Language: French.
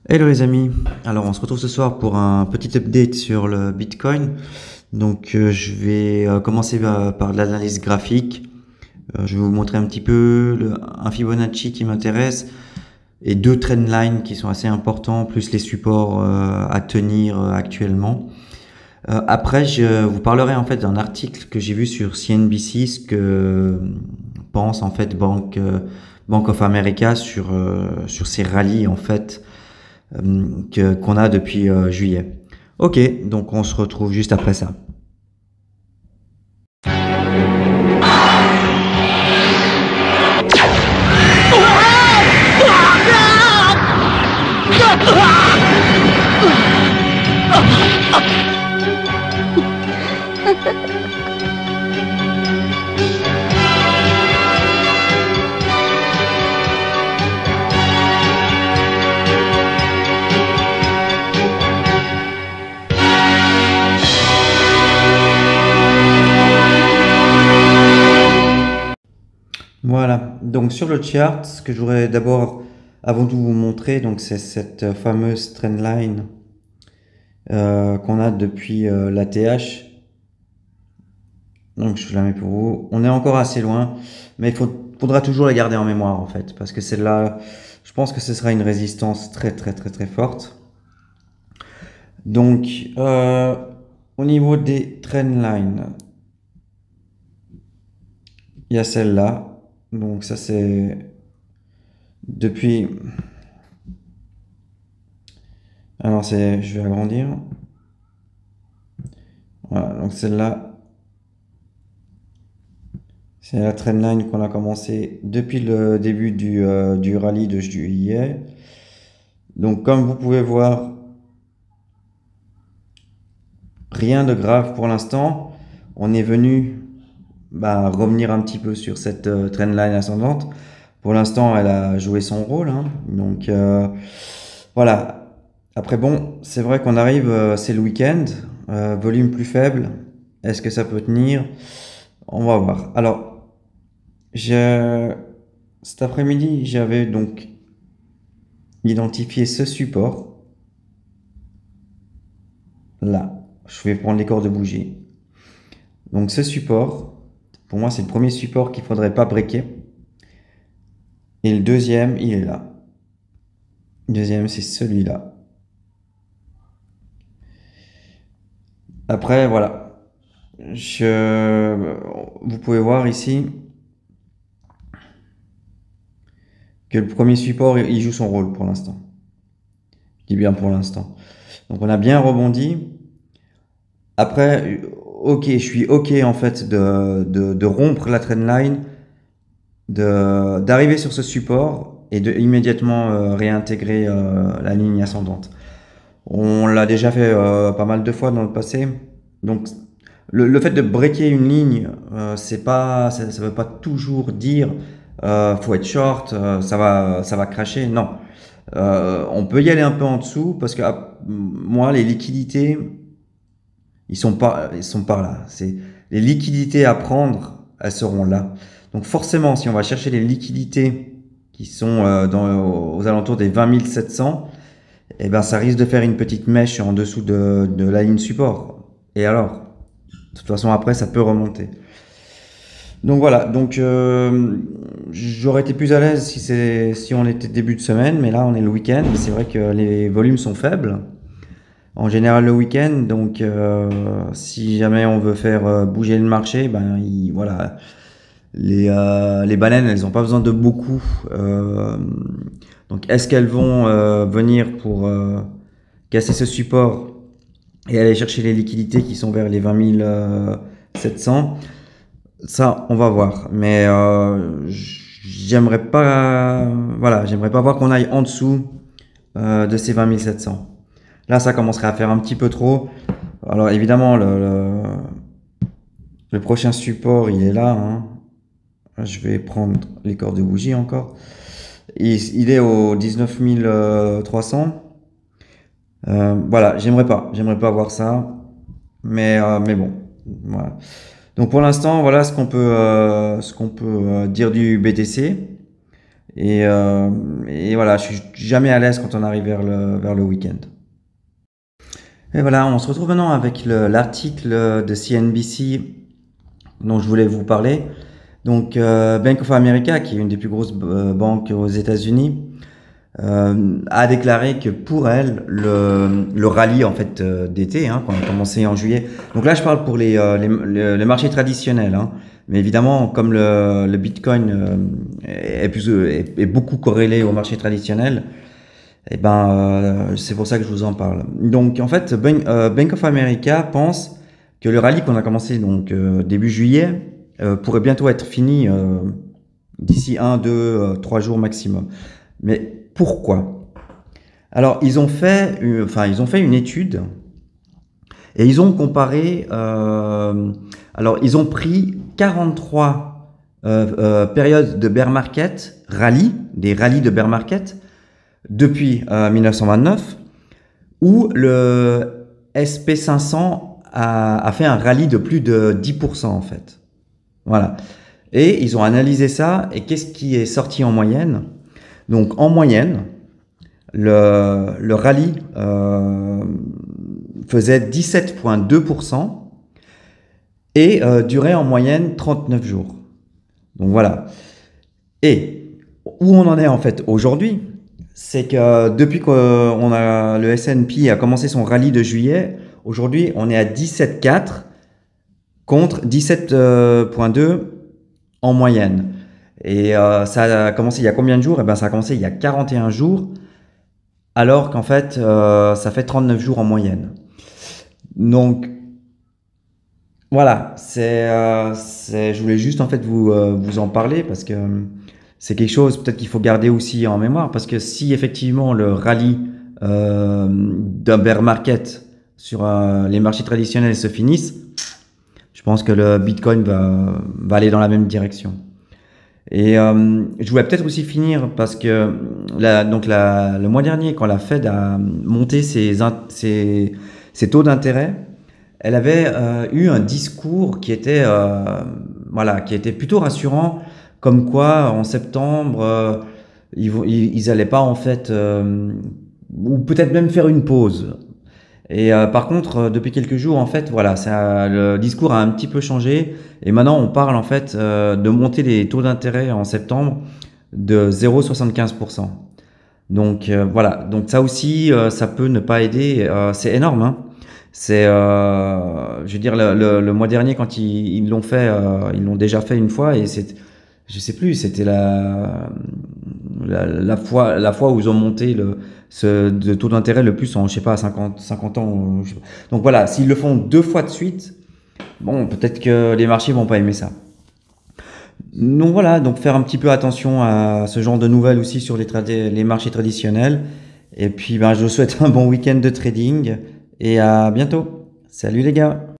Hello les amis, alors on se retrouve ce soir pour un petit update sur le Bitcoin. Je vais commencer par de l'analyse graphique. Je vais vous montrer un petit peu un Fibonacci qui m'intéresse et deux trendlines qui sont assez importants, plus les supports à tenir actuellement. Après, je vous parlerai en fait d'un article que j'ai vu sur CNBC, ce que pense en fait Bank of America sur ces rallyes en fait qu'on a depuis juillet. Ok, donc on se retrouve juste après ça. Voilà, donc sur le chart, ce que je voudrais d'abord, avant de vous montrer, donc c'est cette fameuse trendline qu'on a depuis la TH. Donc je la mets pour vous. On est encore assez loin, mais faudra toujours la garder en mémoire en fait, parce que celle-là, je pense que ce sera une résistance très forte. Donc au niveau des trendlines, il y a celle-là. Donc ça c'est depuis. Alors je vais agrandir. Voilà, donc celle-là, c'est la trendline qu'on a commencé depuis le début du rallye de juillet. Donc comme vous pouvez voir, rien de grave pour l'instant. On est venu revenir un petit peu sur cette trendline ascendante. Pour l'instant, elle a joué son rôle, hein. Donc voilà. Après bon, c'est vrai qu'on arrive, c'est le week-end, volume plus faible. Est-ce que ça peut tenir? On va voir. Alors, cet après-midi, j'avais donc identifié ce support. Là, je vais prendre les corps de bougie. Donc ce support, pour moi, c'est le premier support qu'il ne faudrait pas breaker. Et le deuxième, il est là. Le deuxième, c'est celui-là. Après, voilà. Vous pouvez voir ici que le premier support, il joue son rôle pour l'instant. Je dis bien pour l'instant. Donc on a bien rebondi. Après, ok, je suis ok en fait de rompre la trendline, d'arriver sur ce support et de immédiatement réintégrer la ligne ascendante. On l'a déjà fait pas mal de fois dans le passé. Donc le fait de breaker une ligne, ça veut pas toujours dire faut être short, ça va crasher. Non, on peut y aller un peu en dessous parce que moi les liquidités ils sont par là. C'est les liquidités à prendre, elles seront là. Donc forcément, si on va chercher les liquidités qui sont aux alentours des 20 700, eh ben ça risque de faire une petite mèche en dessous de la ligne support. Et alors, de toute façon après ça peut remonter. Donc voilà, j'aurais été plus à l'aise si on était début de semaine, mais là on est le week-end. C'est vrai que les volumes sont faibles en général le week-end. Donc, si jamais on veut faire bouger le marché, voilà, les baleines, elles n'ont pas besoin de beaucoup. Donc, est-ce qu'elles vont venir pour casser ce support et aller chercher les liquidités qui sont vers les 20 700? Ça, on va voir. Mais j'aimerais pas voir qu'on aille en dessous de ces 20 700. Là, ça commencerait à faire un petit peu trop. Alors évidemment, le prochain support, il est là, hein. Je vais prendre les corps de bougie encore. Il est au 19 300. Voilà, j'aimerais pas voir ça. Mais bon, voilà. Donc pour l'instant, voilà ce qu'on peut dire du BTC. Et voilà, je suis jamais à l'aise quand on arrive vers le week-end. Et voilà, on se retrouve maintenant avec l'article de CNBC dont je voulais vous parler. Donc, Bank of America, qui est une des plus grosses banques aux États-Unis, a déclaré que pour elle, le rallye en fait d'été, hein, qu'on a commencé en juillet. Donc là, je parle pour les marchés traditionnels, hein. Mais évidemment, comme le Bitcoin est beaucoup corrélé au marché traditionnel, et ben c'est pour ça que je vous en parle. Donc en fait, Bank of America pense que le rallye qu'on a commencé donc début juillet pourrait bientôt être fini d'ici 1, 2, 3 jours maximum. Mais pourquoi? Alors ils ont fait une étude et ils ont comparé. Alors ils ont pris 43 périodes de bear market des rallyes de bear market depuis 1929, où le SP500 a fait un rallye de plus de 10% en fait. Voilà. Et ils ont analysé ça, et qu'est-ce qui est sorti en moyenne? Donc en moyenne, le rallye faisait 17,2% et durait en moyenne 39 jours. Donc voilà. Et où on en est en fait aujourd'hui, c'est que depuis que le S&P a commencé son rallye de juillet, aujourd'hui on est à 17,4 contre 17,2 en moyenne. Et ça a commencé il y a combien de jours? Eh ben, ça a commencé il y a 41 jours, alors qu'en fait ça fait 39 jours en moyenne. Donc voilà, je voulais juste en fait vous en parler parce que c'est quelque chose peut-être qu'il faut garder aussi en mémoire, parce que si effectivement le rallye d'un bear market sur les marchés traditionnels se finissent, je pense que le Bitcoin va aller dans la même direction. Et je voulais peut-être aussi finir parce que le mois dernier, quand la Fed a monté ses taux d'intérêt, elle avait eu un discours qui était plutôt rassurant, comme quoi en septembre ils allaient pas en fait ou peut-être même faire une pause. Et par contre, depuis quelques jours, en fait, voilà, le discours a un petit peu changé. Et maintenant, on parle en fait de monter les taux d'intérêt en septembre de 0,75%. Donc voilà, donc ça aussi, ça peut ne pas aider. C'est énorme, hein. Je veux dire, le mois dernier, quand ils l'ont fait, ils l'ont déjà fait une fois, et je sais plus, c'était la fois où ils ont monté de taux d'intérêt le plus en, je sais pas, 50 ans. Je sais pas. Donc voilà, s'ils le font 2 fois de suite, bon, peut-être que les marchés vont pas aimer ça. Donc voilà, donc faire un petit peu attention à ce genre de nouvelles aussi sur les marchés traditionnels. Et puis, ben, je vous souhaite un bon week-end de trading et à bientôt. Salut les gars!